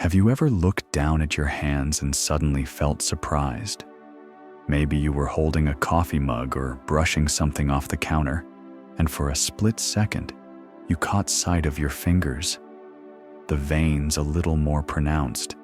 Have you ever looked down at your hands and suddenly felt surprised? Maybe you were holding a coffee mug or brushing something off the counter, and for a split second, you caught sight of your fingers. The veins a little more pronounced,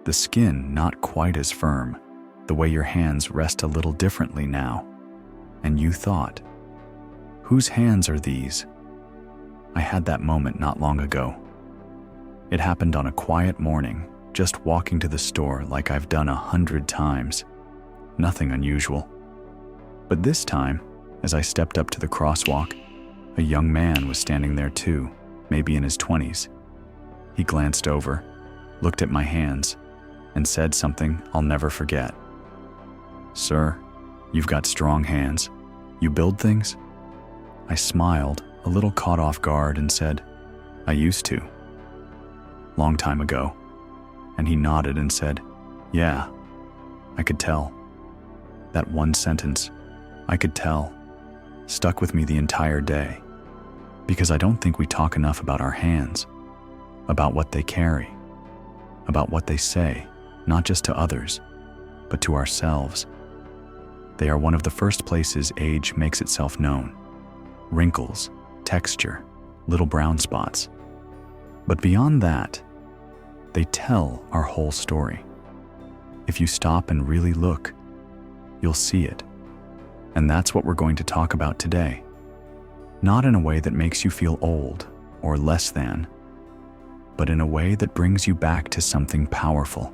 the skin not quite as firm, the way your hands rest a little differently now. And you thought, whose hands are these? I had that moment not long ago. It happened on a quiet morning, just walking to the store like I've done 100 times. Nothing unusual. But this time, as I stepped up to the crosswalk, a young man was standing there too, maybe in his 20s. He glanced over, looked at my hands, and said something I'll never forget. "Sir, you've got strong hands. You build things?" I smiled, a little caught off guard, and said, "I used to. Long time ago." And he nodded and said, "Yeah." I could tell. That one sentence, "I could tell," stuck with me the entire day. Because I don't think we talk enough about our hands, about what they carry, about what they say, not just to others, but to ourselves. They are one of the first places age makes itself known. Wrinkles, texture, little brown spots. But beyond that, they tell our whole story. If you stop and really look, you'll see it. And that's what we're going to talk about today. Not in a way that makes you feel old or less than, but in a way that brings you back to something powerful.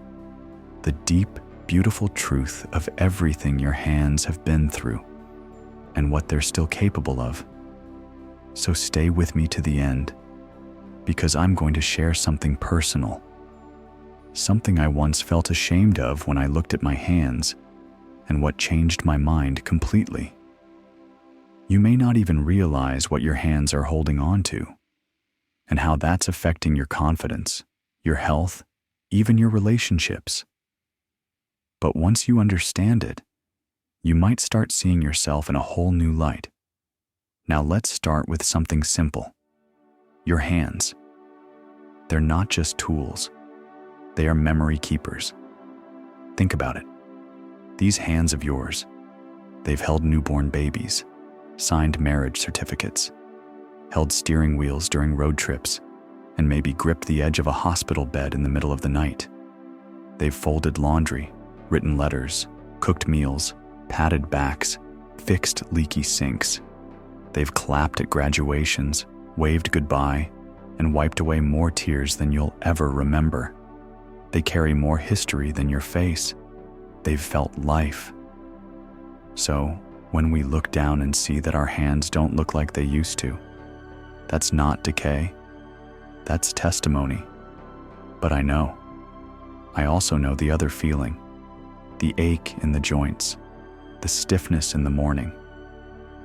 The deep, beautiful truth of everything your hands have been through and what they're still capable of. So stay with me to the end, because I'm going to share something personal. Something I once felt ashamed of when I looked at my hands, and what changed my mind completely. You may not even realize what your hands are holding on to, and how that's affecting your confidence, your health, even your relationships. But once you understand it, you might start seeing yourself in a whole new light. Now let's start with something simple. Your hands. They're not just tools. They are memory keepers. Think about it. These hands of yours, they've held newborn babies, signed marriage certificates, held steering wheels during road trips, and maybe gripped the edge of a hospital bed in the middle of the night. They've folded laundry, written letters, cooked meals, patted backs, fixed leaky sinks. They've clapped at graduations, waved goodbye, and wiped away more tears than you'll ever remember. They carry more history than your face. They've felt life. So, when we look down and see that our hands don't look like they used to, that's not decay. That's testimony. But I know. I also know the other feeling. The ache in the joints, the stiffness in the morning,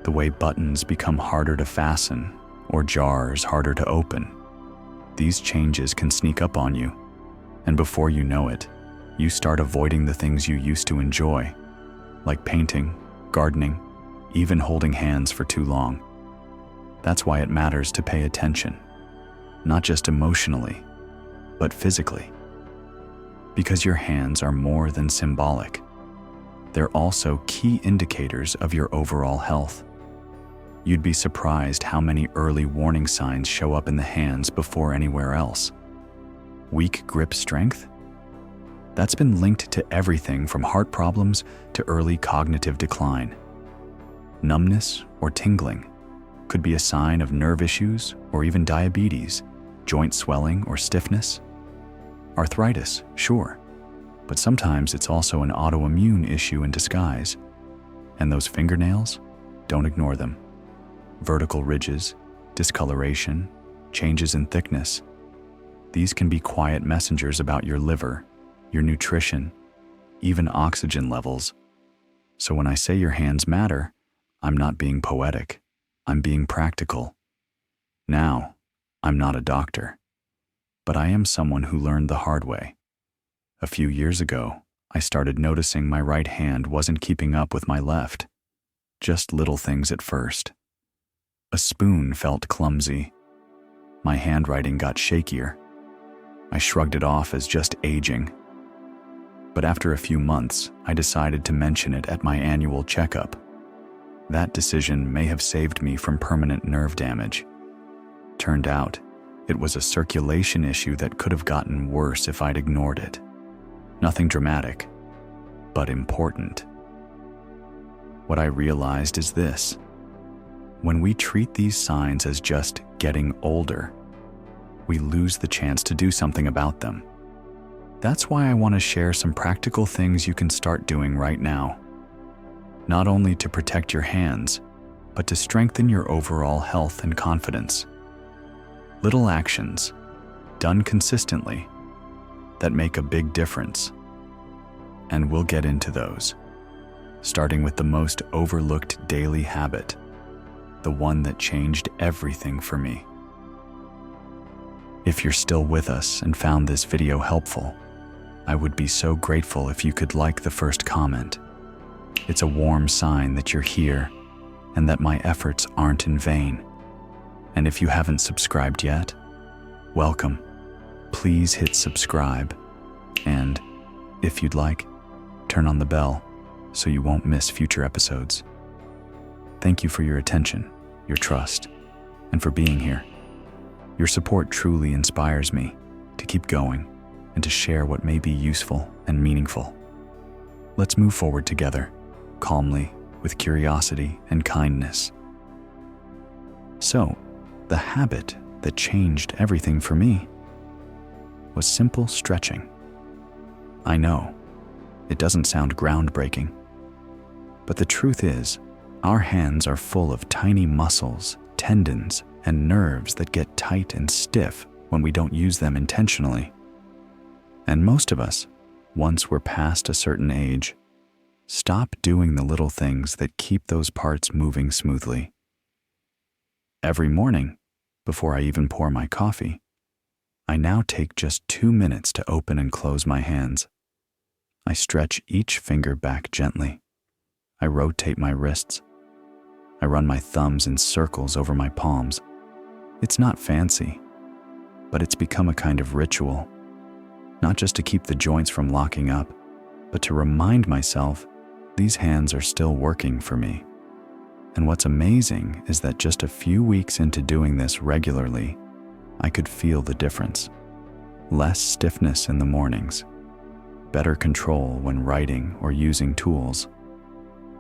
the way buttons become harder to fasten or jars harder to open. These changes can sneak up on you, and before you know it, you start avoiding the things you used to enjoy, like painting, gardening, even holding hands for too long. That's why it matters to pay attention, not just emotionally, but physically. Because your hands are more than symbolic. They're also key indicators of your overall health. You'd be surprised how many early warning signs show up in the hands before anywhere else. Weak grip strength? That's been linked to everything from heart problems to early cognitive decline. Numbness or tingling could be a sign of nerve issues or even diabetes, joint swelling or stiffness. Arthritis, sure, but sometimes it's also an autoimmune issue in disguise. And those fingernails? Don't ignore them. Vertical ridges, discoloration, changes in thickness. These can be quiet messengers about your liver, your nutrition, even oxygen levels. So when I say your hands matter, I'm not being poetic. I'm being practical. Now, I'm not a doctor, but I am someone who learned the hard way. A few years ago, I started noticing my right hand wasn't keeping up with my left. Just little things at first. A spoon felt clumsy. My handwriting got shakier. I shrugged it off as just aging. But after a few months, I decided to mention it at my annual checkup. That decision may have saved me from permanent nerve damage. Turned out, it was a circulation issue that could have gotten worse if I'd ignored it. Nothing dramatic, but important. What I realized is this: when we treat these signs as just getting older, we lose the chance to do something about them. That's why I want to share some practical things you can start doing right now. Not only to protect your hands, but to strengthen your overall health and confidence. Little actions, done consistently, that make a big difference. And we'll get into those, starting with the most overlooked daily habit, the one that changed everything for me. If you're still with us and found this video helpful, I would be so grateful if you could like the first comment. It's a warm sign that you're here and that my efforts aren't in vain. And if you haven't subscribed yet, welcome. Please hit subscribe. And if you'd like, turn on the bell so you won't miss future episodes. Thank you for your attention, your trust, and for being here. Your support truly inspires me to keep going and to share what may be useful and meaningful. Let's move forward together, calmly, with curiosity and kindness. So, the habit that changed everything for me was simple stretching. I know, it doesn't sound groundbreaking, but the truth is, our hands are full of tiny muscles, tendons, and nerves that get tight and stiff when we don't use them intentionally. And most of us, once we're past a certain age, stop doing the little things that keep those parts moving smoothly. Every morning, before I even pour my coffee, I now take just 2 minutes to open and close my hands. I stretch each finger back gently. I rotate my wrists. I run my thumbs in circles over my palms. It's not fancy, but it's become a kind of ritual, not just to keep the joints from locking up, but to remind myself these hands are still working for me. And what's amazing is that just a few weeks into doing this regularly, I could feel the difference. Less stiffness in the mornings, better control when writing or using tools.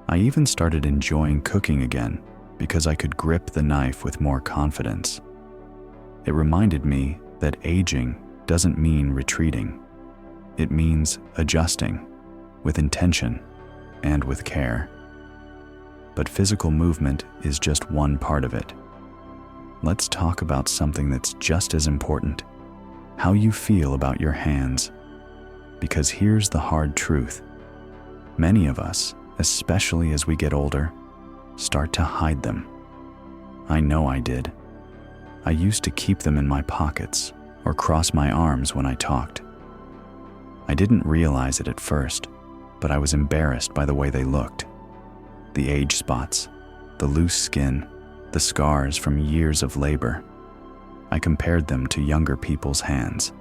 I even started enjoying cooking again because I could grip the knife with more confidence. It reminded me that aging doesn't mean retreating. It means adjusting with intention and with care. But physical movement is just one part of it. Let's talk about something that's just as important: how you feel about your hands. Because here's the hard truth. Many of us, especially as we get older, start to hide them. I know I did. I used to keep them in my pockets or cross my arms when I talked. I didn't realize it at first, but I was embarrassed by the way they looked. The age spots, the loose skin, the scars from years of labor. I compared them to younger people's hands,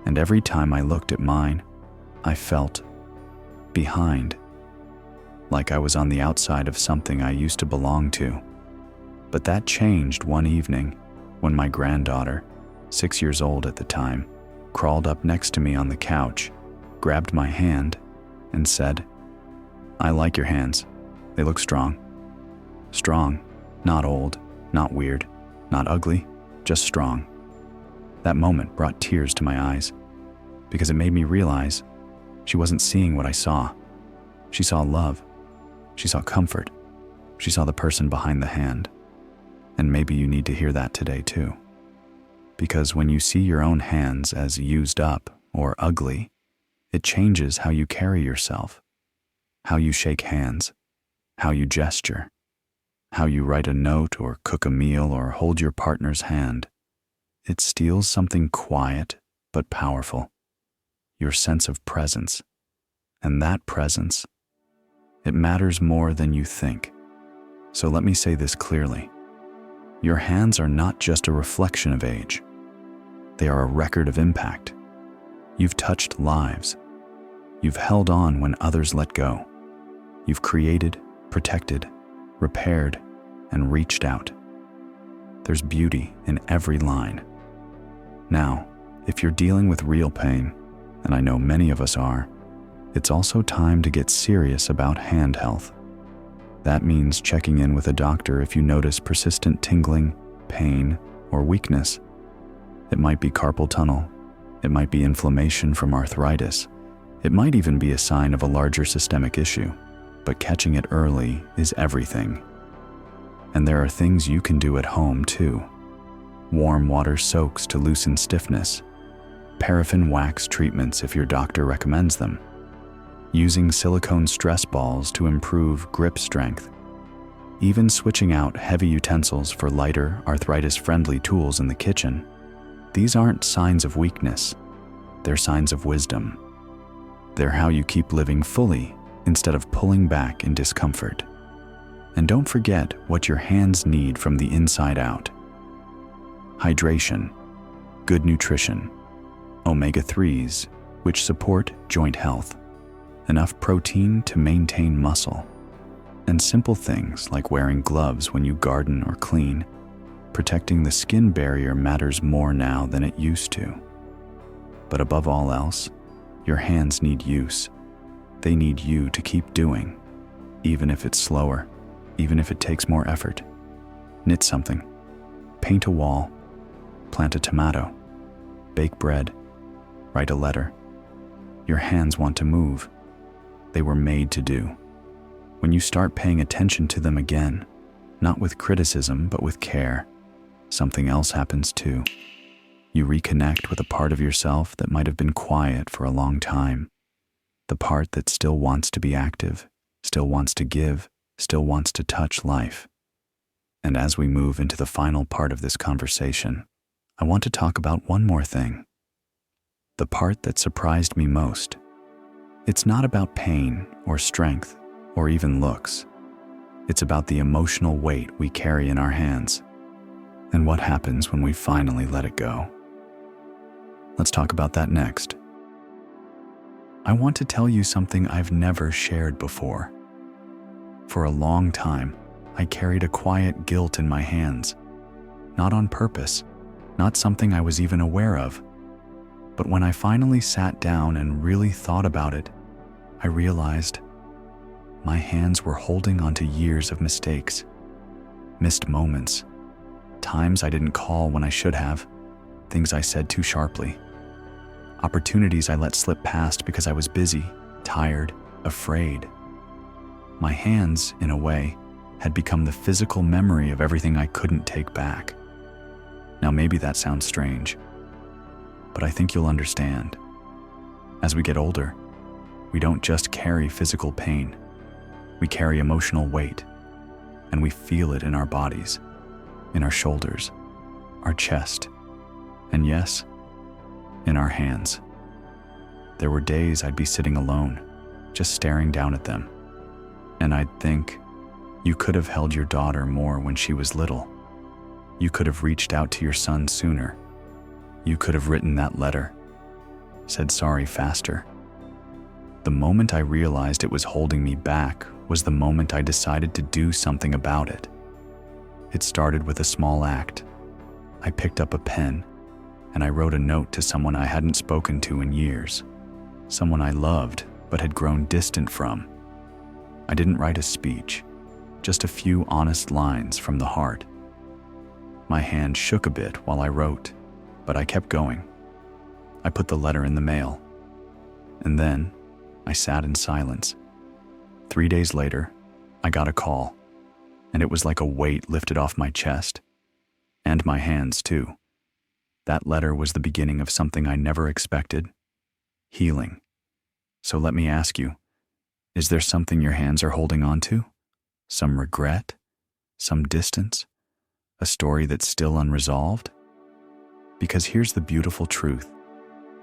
and every time I looked at mine, I felt behind, like I was on the outside of something I used to belong to. But that changed one evening when my granddaughter, 6 years old at the time, crawled up next to me on the couch, grabbed my hand, and said, "I like your hands. They look strong." Strong, not old, not weird, not ugly, just strong. That moment brought tears to my eyes because it made me realize she wasn't seeing what I saw. She saw love. She saw comfort. She saw the person behind the hand. And maybe you need to hear that today too. Because when you see your own hands as used up or ugly, it changes how you carry yourself, how you shake hands, how you gesture, how you write a note or cook a meal or hold your partner's hand. It steals something quiet but powerful, your sense of presence. And that presence, it matters more than you think. So let me say this clearly. Your hands are not just a reflection of age. They are a record of impact. You've touched lives. You've held on when others let go. You've created, protected, repaired, and reached out. There's beauty in every line. Now, if you're dealing with real pain, and I know many of us are, it's also time to get serious about hand health. That means checking in with a doctor if you notice persistent tingling, pain, or weakness. It might be carpal tunnel. It might be inflammation from arthritis. It might even be a sign of a larger systemic issue, but catching it early is everything. And there are things you can do at home too. Warm water soaks to loosen stiffness. Paraffin wax treatments if your doctor recommends them. Using silicone stress balls to improve grip strength. Even switching out heavy utensils for lighter, arthritis-friendly tools in the kitchen. These aren't signs of weakness. They're signs of wisdom. They're how you keep living fully instead of pulling back in discomfort. And don't forget what your hands need from the inside out. Hydration, good nutrition, omega-3s, which support joint health, enough protein to maintain muscle, and simple things like wearing gloves when you garden or clean. Protecting the skin barrier matters more now than it used to. But above all else, your hands need use. They need you to keep doing, even if it's slower, even if it takes more effort. Knit something, paint a wall, plant a tomato, bake bread, write a letter. Your hands want to move. They were made to do. When you start paying attention to them again, not with criticism but with care, something else happens too. You reconnect with a part of yourself that might have been quiet for a long time. The part that still wants to be active, still wants to give, still wants to touch life. And as we move into the final part of this conversation, I want to talk about one more thing. The part that surprised me most. It's not about pain or strength or even looks. It's about the emotional weight we carry in our hands and what happens when we finally let it go. Let's talk about that next. I want to tell you something I've never shared before. For a long time, I carried a quiet guilt in my hands, not on purpose, not something I was even aware of. But when I finally sat down and really thought about it, I realized my hands were holding onto years of mistakes, missed moments, times I didn't call when I should have, things I said too sharply, opportunities I let slip past because I was busy, tired, afraid. My hands, in a way, had become the physical memory of everything I couldn't take back. Now maybe that sounds strange, but I think you'll understand. As we get older, we don't just carry physical pain. We carry emotional weight, and we feel it in our bodies, in our shoulders, our chest, and yes, in our hands. There were days I'd be sitting alone, just staring down at them, and I'd think, you could have held your daughter more when she was little. You could have reached out to your son sooner. You could have written that letter, said sorry faster. The moment I realized it was holding me back was the moment I decided to do something about it. It started with a small act. I picked up a pen and I wrote a note to someone I hadn't spoken to in years, someone I loved but had grown distant from. I didn't write a speech, just a few honest lines from the heart. My hand shook a bit while I wrote, but I kept going. I put the letter in the mail, and then I sat in silence. 3 days later, I got a call, and it was like a weight lifted off my chest, and my hands too. That letter was the beginning of something I never expected, healing. So let me ask you, is there something your hands are holding on to? Some regret? Some distance? A story that's still unresolved? Because here's the beautiful truth.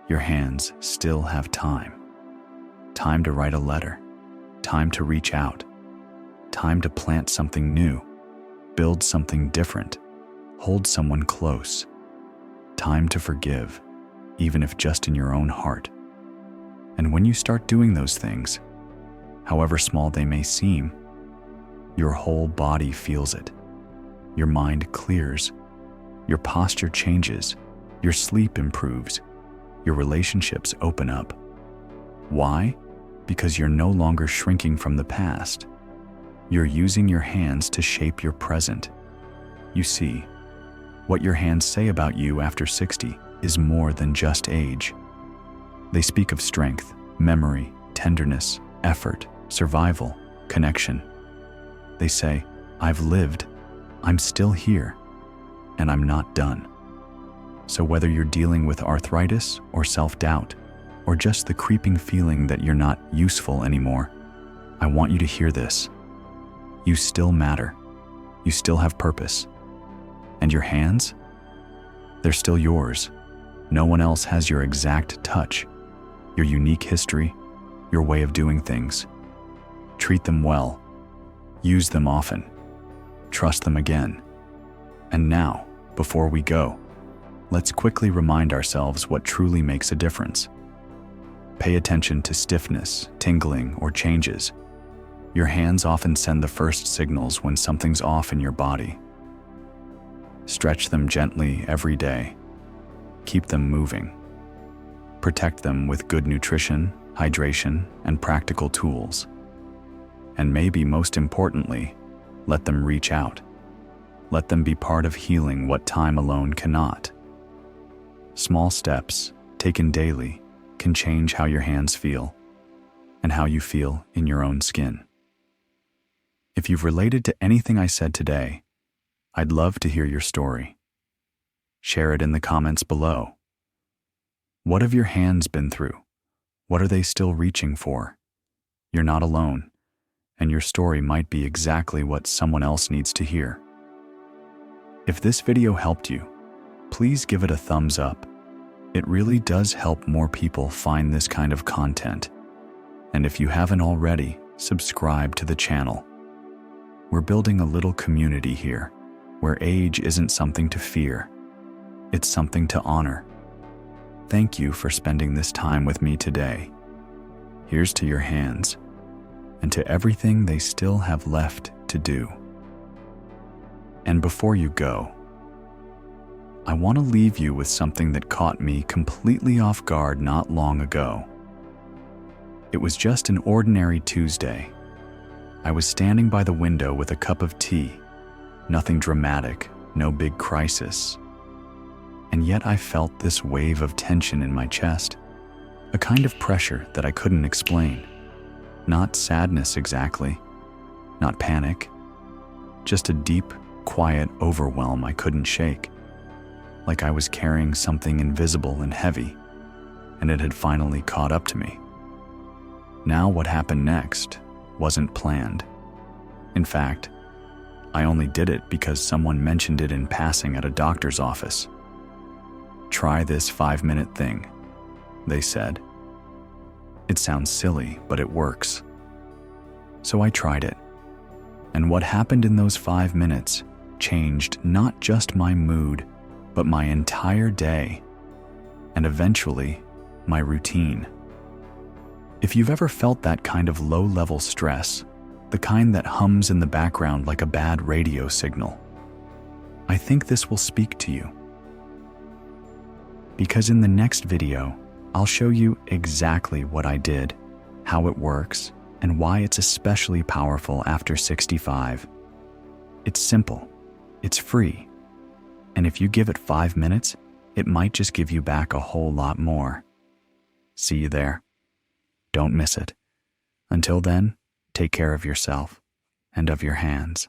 Your hands still have time. Time to write a letter. Time to reach out. Time to plant something new. Build something different. Hold someone close. Time to forgive. even if just in your own heart. And when you start doing those things, however small they may seem, your whole body feels it. Your mind clears, your posture changes, your sleep improves, your relationships open up. Why? Because you're no longer shrinking from the past. You're using your hands to shape your present. You see, what your hands say about you after 60 is more than just age. They speak of strength, memory, tenderness, effort, survival, connection. They say, I've lived, I'm still here, and I'm not done. So whether you're dealing with arthritis or self-doubt, or just the creeping feeling that you're not useful anymore, I want you to hear this. You still matter. You still have purpose. And your hands? They're still yours. No one else has your exact touch, your unique history, your way of doing things. Treat them well. Use them often. Trust them again. And now, before we go, let's quickly remind ourselves what truly makes a difference. Pay attention to stiffness, tingling, or changes. Your hands often send the first signals when something's off in your body. Stretch them gently every day. Keep them moving. Protect them with good nutrition, hydration, and practical tools. And maybe most importantly, let them reach out. Let them be part of healing what time alone cannot. Small steps, taken daily, can change how your hands feel and how you feel in your own skin. If you've related to anything I said today, I'd love to hear your story. Share it in the comments below. What have your hands been through? What are they still reaching for? You're not alone, and your story might be exactly what someone else needs to hear. If this video helped you, please give it a thumbs up. It really does help more people find this kind of content. And if you haven't already, subscribe to the channel. We're building a little community here, where age isn't something to fear. It's something to honor. Thank you for spending this time with me today. Here's to your hands, and to everything they still have left to do. And before you go, I want to leave you with something that caught me completely off guard not long ago. It was just an ordinary Tuesday. I was standing by the window with a cup of tea. Nothing dramatic, no big crisis. And yet I felt this wave of tension in my chest, a kind of pressure that I couldn't explain. Not sadness exactly, not panic, just a deep, quiet overwhelm I couldn't shake. Like I was carrying something invisible and heavy, and it had finally caught up to me. Now what happened next wasn't planned. In fact, I only did it because someone mentioned it in passing at a doctor's office. Try this 5-minute thing, they said. It sounds silly, but it works. So I tried it. And what happened in those 5 minutes changed not just my mood, but my entire day, and eventually, my routine. If you've ever felt that kind of low-level stress, the kind that hums in the background like a bad radio signal, I think this will speak to you. Because in the next video, I'll show you exactly what I did, how it works, and why it's especially powerful after 65. It's simple, it's free, and if you give it 5 minutes, it might just give you back a whole lot more. See you there. Don't miss it. Until then, take care of yourself and of your hands.